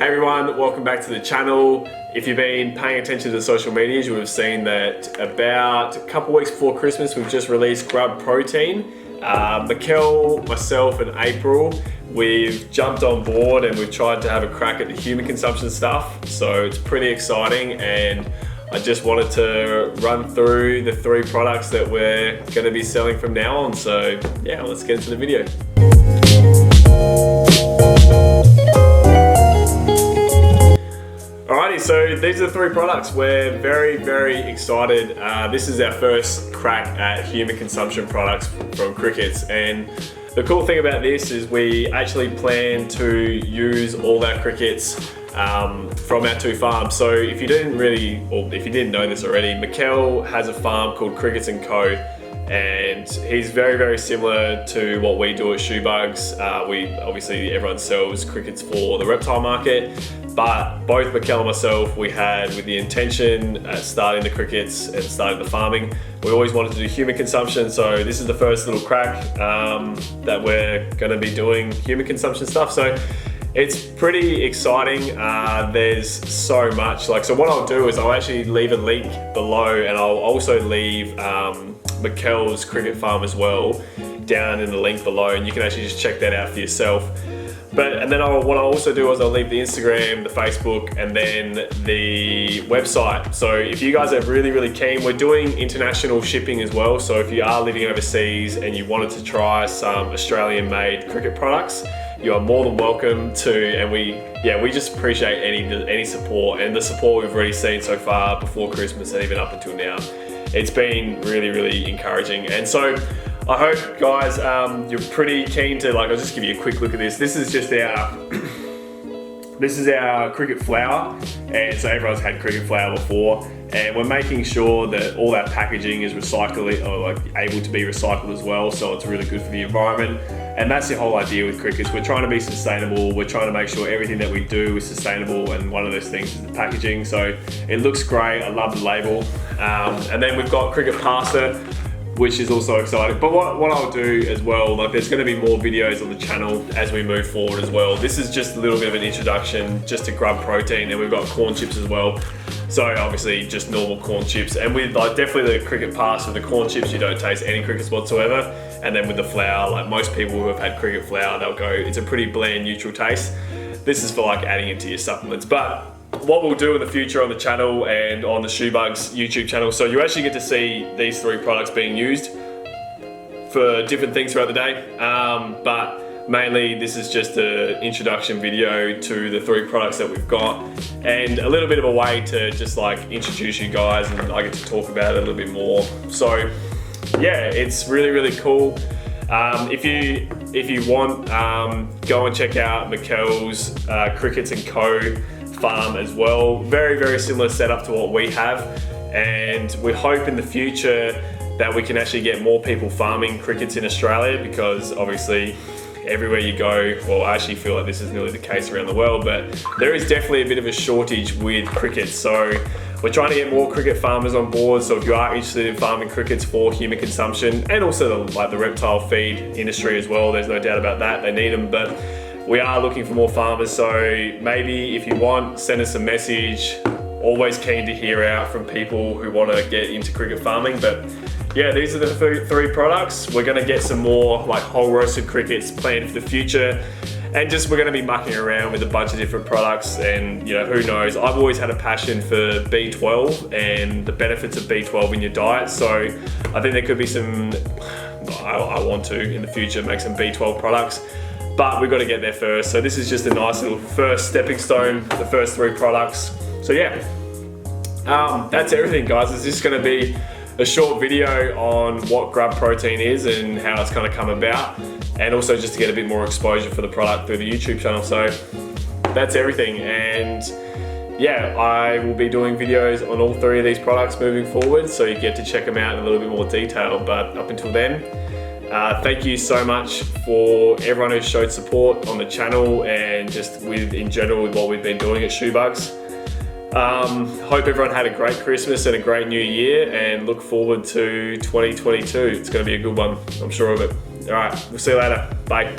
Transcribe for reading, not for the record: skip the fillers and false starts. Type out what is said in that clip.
Hey everyone, welcome back to the channel. If you've been paying attention to the social medias, you would have seen that about a couple weeks before Christmas, we've just released Grub protein. Mikkel, myself and Aprill, we've jumped on board and we've tried to have a crack at the human consumption stuff. So it's pretty exciting, and I just wanted to run through the 3 products that we're going to be selling from now on. So yeah, let's get into the video. Alrighty, so these are the 3 products. We're very excited. This is our first crack at human consumption products from crickets, and the cool thing about this is we actually plan to use all our crickets from our 2 farms. So if you didn't know this already, Mikkel has a farm called Crickets & Co. And he's very similar to what we do at Schubugs. Everyone sells crickets for the reptile market, but both Mikkel and myself, we had with the intention at starting the crickets and starting the farming, we always wanted to do human consumption. So this is the first little crack that we're going to be doing human consumption stuff. So it's pretty exciting. There's so much. So what I'll do is I'll actually leave a link below, and I'll also leave Mikkel's cricket farm as well down in the link below, and you can actually just check that out for yourself. And then what I'll also do is I'll leave the Instagram, the Facebook, and then the website. So if you guys are really keen, we're doing international shipping as well. So if you are living overseas and you wanted to try some Australian-made cricket products, you are more than welcome to. And we just appreciate any support, and the support we've already seen so far before Christmas and even up until now. It's been really encouraging. And so I hope, guys, you're pretty keen to, I'll just give you a quick look at this. This is just our cricket flour, and so everyone's had cricket flour before, and we're making sure that all that packaging is recyclable, or able to be recycled as well, so it's really good for the environment. And that's the whole idea with crickets. We're trying to be sustainable. We're trying to make sure everything that we do is sustainable, and one of those things is the packaging. So it looks great. I love the label. And then we've got cricket pasta, which is also exciting. But what I'll do as well, there's going to be more videos on the channel as we move forward as well. This is just a little bit of an introduction just to Grub protein, and we've got corn chips as well. So obviously just normal corn chips, and with definitely the cricket pasta, the corn chips, you don't taste any crickets whatsoever. And then with the flour, most people who have had cricket flour, they'll go, it's a pretty bland, neutral taste. This is for adding into your supplements. But what we'll do in the future on the channel and on the Schubugs YouTube channel, so you actually get to see these 3 products being used for different things throughout the day. But mainly this is just an introduction video to the 3 products that we've got, and a little bit of a way to just introduce you guys, and I get to talk about it a little bit more. So yeah, it's really cool. If you want, go and check out Mikkel's Crickets & Co. farm as well. Very similar setup to what we have, and we hope in the future that we can actually get more people farming crickets in Australia, because obviously everywhere you go, well, I actually feel like this is nearly the case around the world, but there is definitely a bit of a shortage with crickets. So we're trying to get more cricket farmers on board. So if you are interested in farming crickets for human consumption, and also the reptile feed industry as well, there's no doubt about that, they need them. But we are looking for more farmers, so maybe if you want, send us a message. Always keen to hear out from people who want to get into cricket farming. But yeah, these are the 3 products. We're going to get some more whole roasted crickets planned for the future, and we're going to be mucking around with a bunch of different products. And who knows, I've always had a passion for B12 and the benefits of B12 in your diet, so I think there could be some, I want to in the future make some B12 products. But we've got to get there first. So this is just a nice little first stepping stone, the first 3 products. So yeah, that's everything, guys. It's just going to be a short video on what Grub protein is and how it's kind of come about, and also just to get a bit more exposure for the product through the YouTube channel. So that's everything. And yeah, I will be doing videos on all 3 of these products moving forward, so you get to check them out in a little bit more detail. But up until then, thank you so much for everyone who showed support on the channel, and just in general with what we've been doing at Schubugs. Hope everyone had a great Christmas and a great new year, and look forward to 2022. It's going to be a good one, I'm sure of it. All right, we'll see you later. Bye.